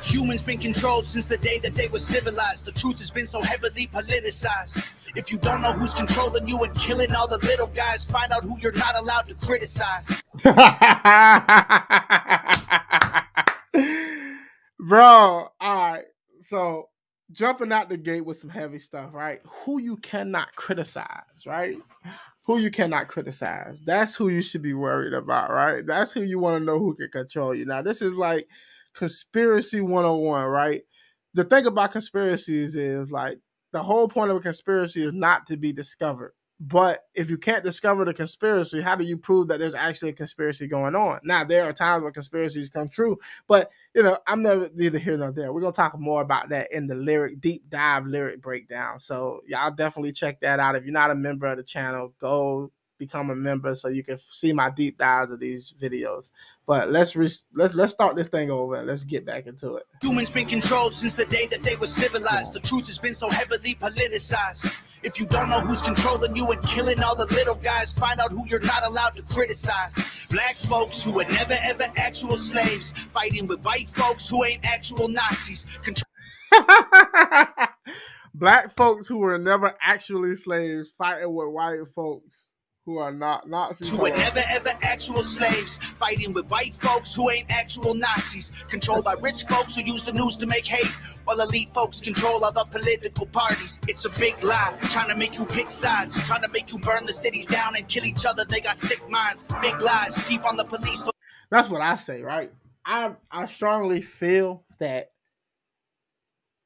Humans been controlled since the day that they were civilized. The truth has been so heavily politicized. If you don't know who's controlling you and killing all the little guys, find out who you're not allowed to criticize. Bro, all right. So jumping out the gate with some heavy stuff, right? Who you cannot criticize, right? Who you cannot criticize. That's who you should be worried about, right? That's who you want to know who can control you. Now, this is like conspiracy 101, right? The thing about conspiracies is like the whole point of a conspiracy is not to be discovered. But if you can't discover the conspiracy, how do you prove that there's actually a conspiracy going on? Now, there are times where conspiracies come true, but, you know, I'm neither here nor there. We're going to talk more about that in the deep dive lyric breakdown. So y'all definitely check that out. If you're not a member of the channel, go become a member so you can see my deep dives of these videos. But let's start this thing over and let's get back into it. Humans been controlled since the day that they were civilized. The truth has been so heavily politicized. If you don't know who's controlling you and killing all the little guys, find out who you're not allowed to criticize. Black folks who were never ever actual slaves, fighting with white folks who ain't actual Nazis. Black folks who were never actually slaves fighting with white folks who are not Nazis. Who were never ever actual slaves, fighting with white folks who ain't actual Nazis. Controlled by rich folks who use the news to make hate, while elite folks control other political parties. It's a big lie, trying to make you pick sides, trying to make you burn the cities down and kill each other. They got sick minds, big lies, keep on the police. That's what I say, right? I strongly feel that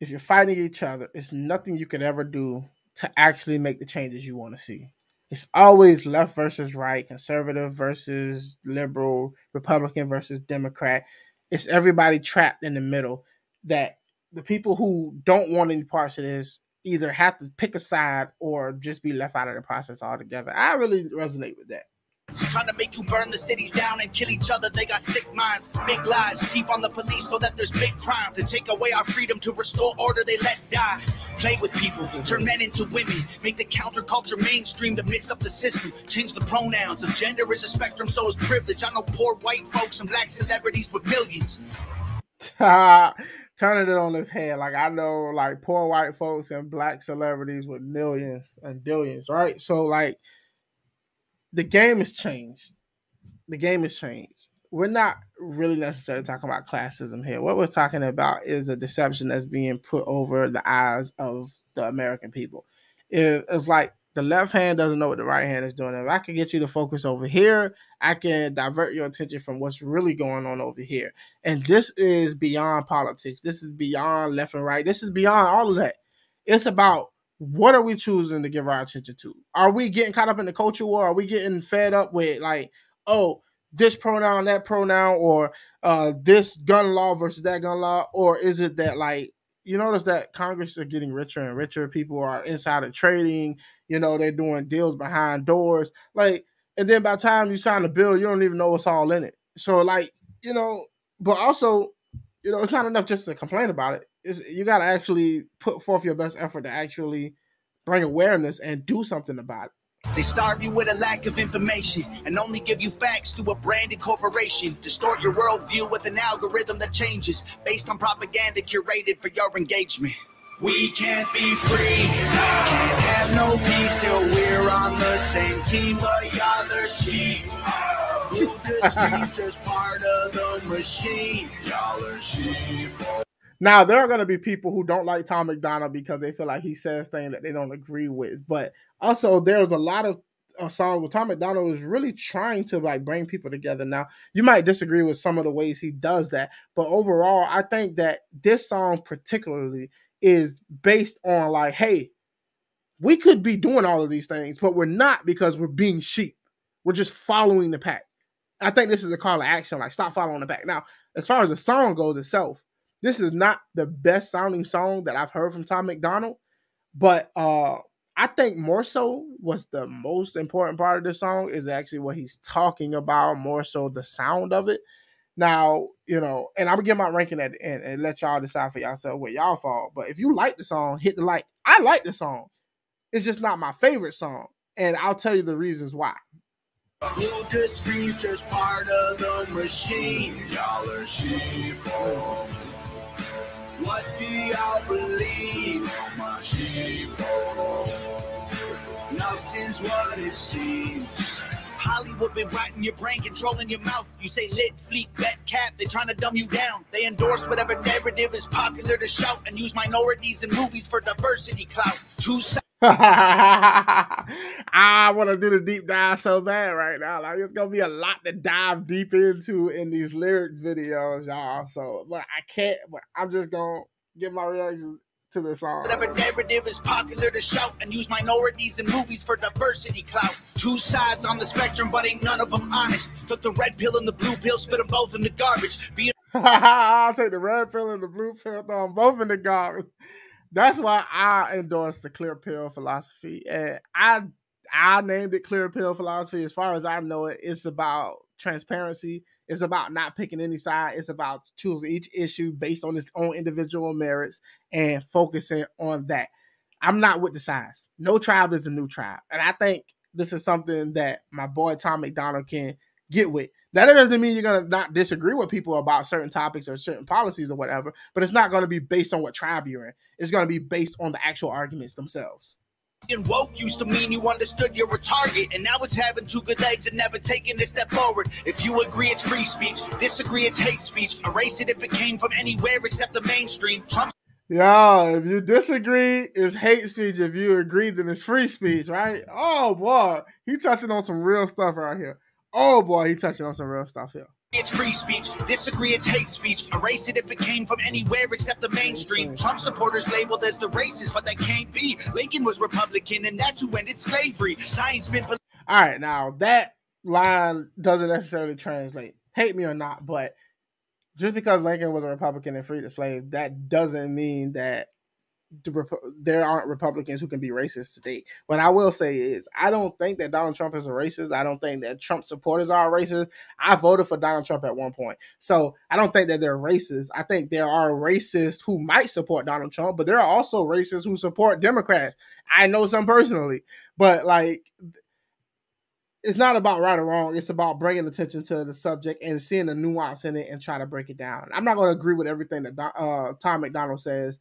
if you're fighting each other, it's nothing you can ever do to actually make the changes you want to see. It's always left versus right, conservative versus liberal, Republican versus Democrat. It's everybody trapped in the middle that the people who don't want any parts of this either have to pick a side or just be left out of the process altogether. I really resonate with that. Trying to make you burn the cities down and kill each other. They got sick minds, big lies, keep on the police so that there's big crime. To take away our freedom, to restore order, they let die. Play with people, turn men into women, make the counterculture mainstream to mix up the system. Change the pronouns, if gender is a spectrum, so is privilege. I know poor white folks and black celebrities with millions. Turning it on his head. Like, I know, like, poor white folks and black celebrities with millions and billions, right? So, like, the game has changed. The game has changed. We're not really necessarily talking about classism here. What we're talking about is a deception that's being put over the eyes of the American people. It's like the left hand doesn't know what the right hand is doing. If I can get you to focus over here, I can divert your attention from what's really going on over here. And this is beyond politics. This is beyond left and right. This is beyond all of that. It's about, what are we choosing to give our attention to? Are we getting caught up in the culture war? Are we getting fed up with, like, oh, this pronoun, that pronoun, or this gun law versus that gun law? Or is it that, like, you notice that Congress are getting richer and richer. People are insider trading. You know, they're doing deals behind doors. Like, and then by the time you sign the bill, you don't even know what's all in it. So, like, you know, but also, you know, it's not enough just to complain about it. You got to actually put forth your best effort to actually bring awareness and do something about it. They starve you with a lack of information and only give you facts through a branded corporation. Distort your worldview with an algorithm that changes based on propaganda curated for your engagement. We can't be free, can't have no peace till we're on the same team, but y'all are sheep. The screen's just part of the machine. Y'all are sheep. Now, there are going to be people who don't like Tom MacDonald because they feel like he says things that they don't agree with. But also, there's a lot of songs where Tom MacDonald is really trying to, like, bring people together. Now, you might disagree with some of the ways he does that. But overall, I think that this song particularly is based on, like, hey, we could be doing all of these things, but we're not because we're being sheep. We're just following the pack. I think this is a call to action, like, stop following the pack. Now, as far as the song goes itself, this is not the best sounding song that I've heard from Tom MacDonald, but I think more so what's the most important part of this song is actually what he's talking about, more so the sound of it. Now, you know, and I'm going to give my ranking at the end and let y'all decide for yourself where y'all fall. But if you like the song, hit the like. I like the song. It's just not my favorite song, and I'll tell you the reasons why. The screen's just part of the machine. Y'all are sheep. What do y'all believe? Nothing's what it seems. Hollywood been rotting your brain, controlling your mouth. You say lit, fleet, bet, cap, they trying to dumb you down. They endorse whatever narrative is popular to shout and use minorities in movies for diversity clout. Two sides. I want to do the deep dive so bad right now. Like, it's gonna be a lot to dive deep into in these lyrics videos, y'all. So, but I can't. But I'm just gonna give my reactions to the song. Whatever narrative is popular to shout and use minorities in movies for diversity clout. Two sides on the spectrum, but ain't none of them honest. Took the red pill and the blue pill, spit them both in the garbage. I'll take the red pill and the blue pill, throw them both in the garbage. That's why I endorse the clear pill philosophy. And I named it clear pill philosophy. As far as I know it, it's about transparency. It's about not picking any side. It's about choosing each issue based on its own individual merits and focusing on that. I'm not with the sides. No tribe is a new tribe. And I think this is something that my boy Tom MacDonald can get with. That doesn't mean you're going to not disagree with people about certain topics or certain policies or whatever, but it's not going to be based on what tribe you're in. It's going to be based on the actual arguments themselves. And woke used to mean you understood you were target, and now it's having two good legs and never taking a step forward. If you agree, it's free speech. Disagree, it's hate speech. Erase it if it came from anywhere except the mainstream. Yo, if you disagree, it's hate speech. If you agree, then it's free speech, right? Oh, boy. He touching on some real stuff right here. Oh, boy, he touching on some real stuff here. It's free speech. Disagree, it's hate speech. Erase it if it came from anywhere except the mainstream. Trump supporters labeled as the racist, but that can't be. Lincoln was Republican, and that's who ended slavery. Science been... All right, now, that line doesn't necessarily translate. Hate me or not, but just because Lincoln was a Republican and freed the slave, that doesn't mean that there aren't Republicans who can be racist today. What I will say is, I don't think that Donald Trump is a racist. I don't think that Trump supporters are racist. I voted for Donald Trump at one point. So I don't think that they're racist. I think there are racists who might support Donald Trump, but there are also racists who support Democrats. I know some personally, but like, it's not about right or wrong. It's about bringing attention to the subject and seeing the nuance in it and try to break it down. I'm not going to agree with everything that Tom MacDonald says.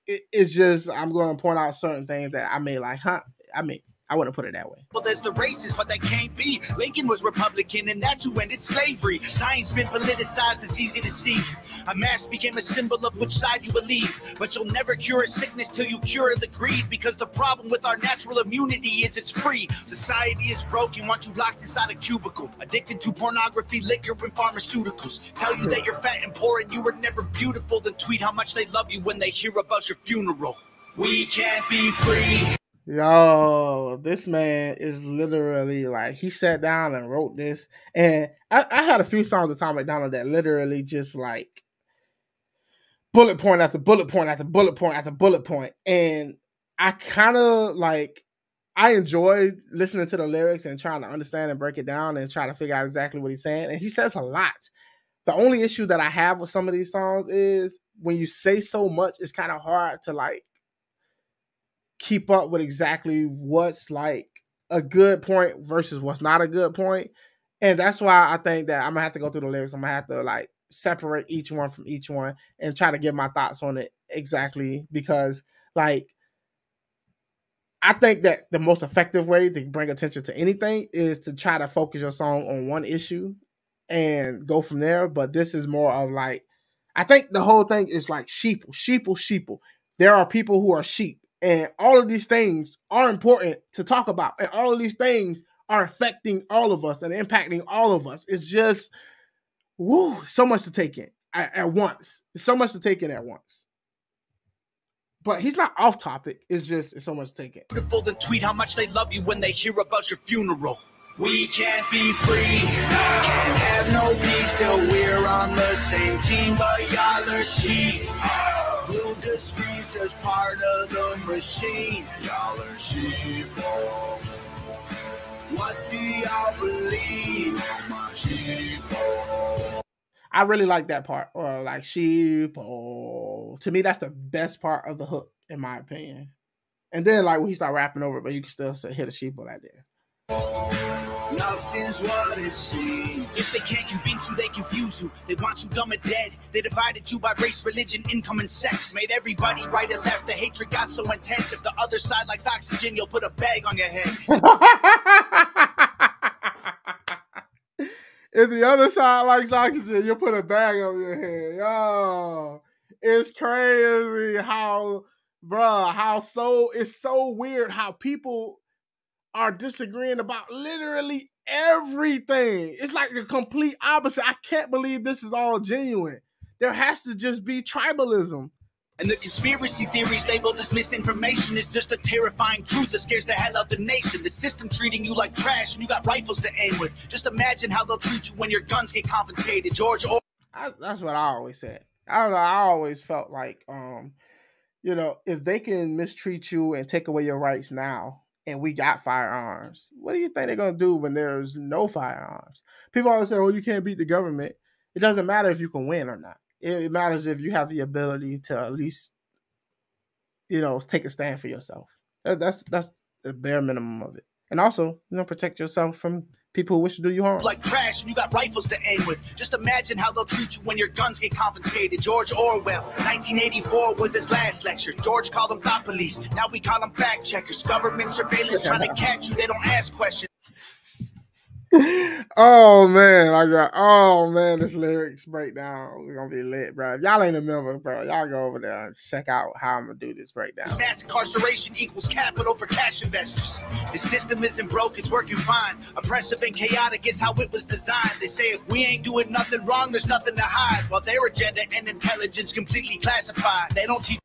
It's just, I'm going to point out certain things that I may like, I wouldn't put it that way. Well, there's the racist, but that can't be. Lincoln was Republican, and that's who ended slavery. Science been politicized, it's easy to see. A mask became a symbol of which side you believe. But you'll never cure a sickness till you cure the greed, because the problem with our natural immunity is it's free. Society is broken, want you locked inside a cubicle. Addicted to pornography, liquor, and pharmaceuticals. Tell you that you're fat and poor and you were never beautiful, then tweet how much they love you when they hear about your funeral. We can't be free. Yo, this man is literally like, he sat down and wrote this. And I had a few songs of Tom MacDonald that literally just like bullet point after bullet point after bullet point after bullet point. And I kind of like, I enjoyed listening to the lyrics and trying to understand and break it down and try to figure out exactly what he's saying. And he says a lot. The only issue that I have with some of these songs is when you say so much, it's kind of hard to like keep up with exactly what's like a good point versus what's not a good point. And that's why I think that I'm gonna have to go through the lyrics. I'm gonna have to like separate each one from each one and try to give my thoughts on it exactly, because like, I think that the most effective way to bring attention to anything is to try to focus your song on one issue and go from there. But this is more of like, I think the whole thing is like sheeple. There are people who are sheep. And all of these things are important to talk about. And all of these things are affecting all of us and impacting all of us. It's just, so much to take in at once. There's so much to take in at once. But he's not off topic. It's just, it's so much to take in. Beautiful to tweet how much they love you when they hear about your funeral. We can't be free. Can't have no peace till we're on the same team. But y'all are sheep. Blue disagrees as part of the machine. Y'all are sheeple. What do y'all believe? Sheeple. I really like that part, or like sheeple. To me, that's the best part of the hook, in my opinion. And then like when he start rapping over it, but you can still hear the sheeple right there. Nothing's what it seems. If they can't convince you, they confuse you. They want you dumb and dead. They divided you by race, religion, income, and sex. Made everybody right and left. The hatred got so intense. If the other side likes oxygen, you'll put a bag on your head. If the other side likes oxygen, you'll put a bag on your head. Yo, it's crazy how, bruh, it's so weird how people are disagreeing about literally everything. It's like the complete opposite. I can't believe this is all genuine. There has to just be tribalism. And the conspiracy theories labeled as misinformation is just a terrifying truth that scares the hell out the nation. The system treating you like trash and you got rifles to aim with. Just imagine how they'll treat you when your guns get confiscated. George Orwell. That's what I always said. I always felt like, if they can mistreat you and take away your rights now, and we got firearms, what do you think they're going to do when there's no firearms? People always say, oh, you can't beat the government. It doesn't matter if you can win or not. It matters if you have the ability to at least, take a stand for yourself. That's the bare minimum of it. And also, protect yourself from people who wish to do you harm. Like trash and you got rifles to aim with. Just imagine how they'll treat you when your guns get confiscated. George Orwell, 1984 was his last lecture. George called them thought police. Now we call them fact checkers. Government surveillance trying to catch you. They don't ask questions. Oh man, this lyrics breakdown. We're gonna be lit, bro. If y'all ain't a member, bro, y'all go over there and check out how I'm gonna do this breakdown. Mass incarceration equals capital for cash investors. The system isn't broke, it's working fine. Oppressive and chaotic is how it was designed. They say if we ain't doing nothing wrong, there's nothing to hide. While their agenda and intelligence completely classified. They don't teach.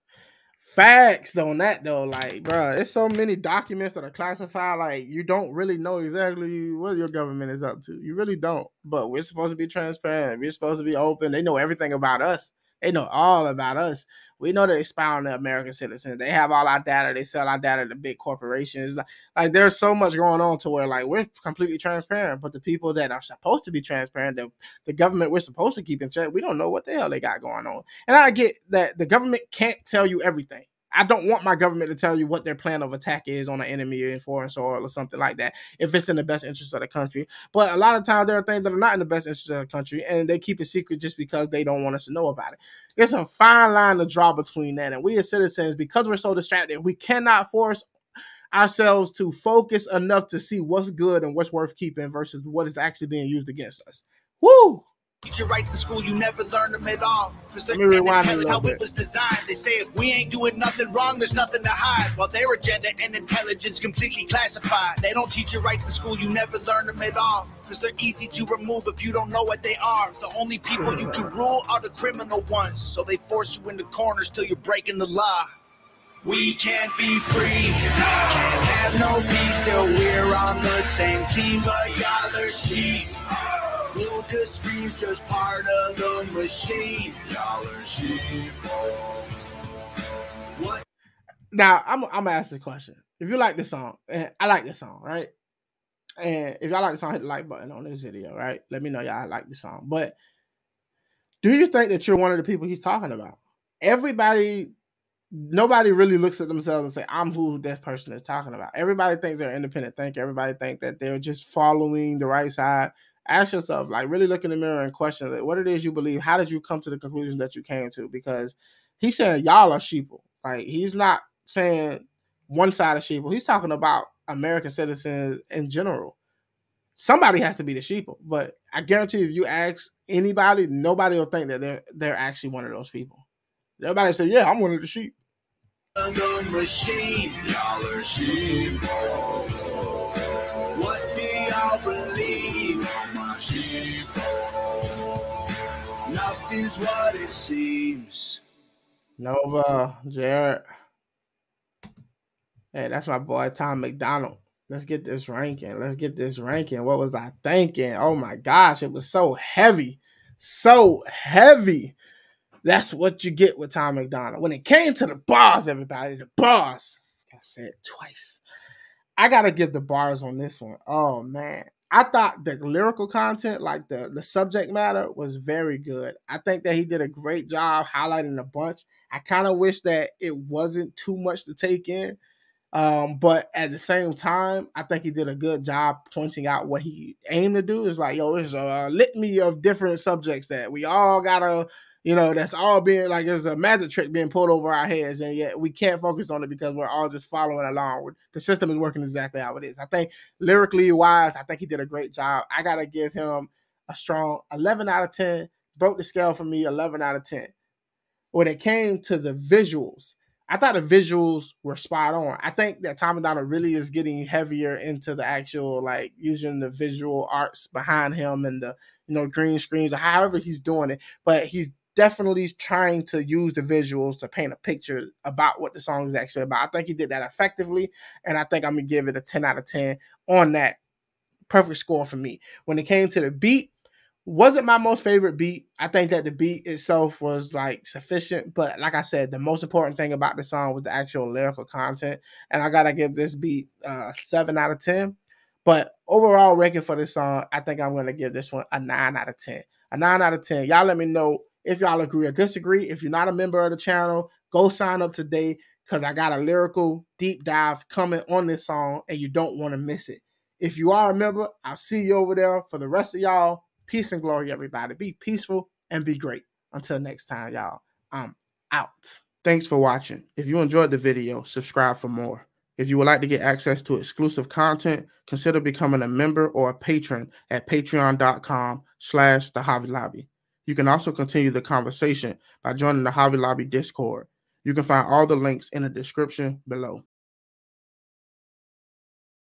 Facts on that though, like, bro, there's so many documents that are classified, like, you don't really know exactly what your government is up to. You really don't. But we're supposed to be transparent. We're supposed to be open. They know everything about us. They know all about us. We know they spy on the American citizens. They have all our data. They sell our data to big corporations. Like there's so much going on to where, like, we're completely transparent. But the people that are supposed to be transparent, the government we're supposed to keep in check, we don't know what the hell they got going on. And I get that the government can't tell you everything. I don't want my government to tell you what their plan of attack is on an enemy in foreign soil or something like that, if it's in the best interest of the country. But a lot of times there are things that are not in the best interest of the country, and they keep it secret just because they don't want us to know about it. It's a fine line to draw between that. And we as citizens, because we're so distracted, we cannot force ourselves to focus enough to see what's good and what's worth keeping versus what is actually being used against us. Woo! Teach your rights in school, you never learn them at all. Because they're how it was designed. They say if we ain't doing nothing wrong, there's nothing to hide. While their agenda and intelligence completely classified. They don't teach your rights in school, you never learn them at all. Because they're easy to remove if you don't know what they are. The only people you can rule are the criminal ones. So they force you into corners till you're breaking the law. We can't be free, can't have no peace till we're on the same team. But y'all are sheep. Blue to screens, just part of the machine. Y'all are sheep. What? Now, I'm gonna ask this question. If you like this song, and I like this song, right? And if y'all like the song, hit the like button on this video, right? Let me know y'all like the song. But do you think that you're one of the people he's talking about? Nobody really looks at themselves and say, I'm who that person is talking about. Everybody thinks they're an independent thinker. Everybody thinks that they're just following the right side. Ask yourself, like, really look in the mirror and question what it is you believe. How did you come to the conclusion that you came to? Because he said y'all are sheeple. Like, he's not saying one side of sheeple. He's talking about American citizens in general. Somebody has to be the sheeple. But I guarantee if you ask anybody, nobody will think that they're actually one of those people. Everybody say, yeah, I'm one of the sheep. The machine, y'all are sheep. What do y'all believe? Sheep. Nothing's what it seems. Nova, Jared. Hey, that's my boy Tom MacDonald. Let's get this ranking. What was I thinking? Oh my gosh, it was so heavy. So heavy. That's what you get with Tom MacDonald. When it came to the bars, everybody, the bars. I said it twice. I gotta give the bars on this one. Oh man. I thought the lyrical content, like the subject matter, was very good. I think that he did a great job highlighting a bunch. I kind of wish that it wasn't too much to take in. But at the same time, I think he did a good job pointing out what he aimed to do. It's like, yo, it's a litany of different subjects that we all gotta, that's all being like, there's a magic trick being pulled over our heads, and yet we can't focus on it because we're all just following along. The system is working exactly how it is. I think lyrically wise, I think he did a great job. I gotta give him a strong 11 out of 10. Broke the scale for me, 11 out of 10. When it came to the visuals, I thought the visuals were spot on. I think that MacDonald really is getting heavier into the actual, like, using the visual arts behind him and the, green screens or however he's doing it. But he's definitely trying to use the visuals to paint a picture about what the song is actually about. I think he did that effectively, and I think I'm going to give it a 10 out of 10 on that. Perfect score for me. When it came to the beat, wasn't my most favorite beat. I think that the beat itself was like sufficient, but like I said, the most important thing about the song was the actual lyrical content, and I gotta give this beat 7 out of 10. But overall ranking for this song, I think I'm gonna give this one a 9 out of 10. A 9 out of 10. Y'all let me know if y'all agree or disagree. If you're not a member of the channel, go sign up today because I got a lyrical deep dive coming on this song, and you don't want to miss it. If you are a member, I'll see you over there. For the rest of y'all, peace and glory, everybody. Be peaceful and be great. Until next time, y'all, I'm out. Thanks for watching. If you enjoyed the video, subscribe for more. If you would like to get access to exclusive content, consider becoming a member or a patron at patreon.com/thehobby-lobby. You can also continue the conversation by joining the Hobby Lobby Discord. You can find all the links in the description below.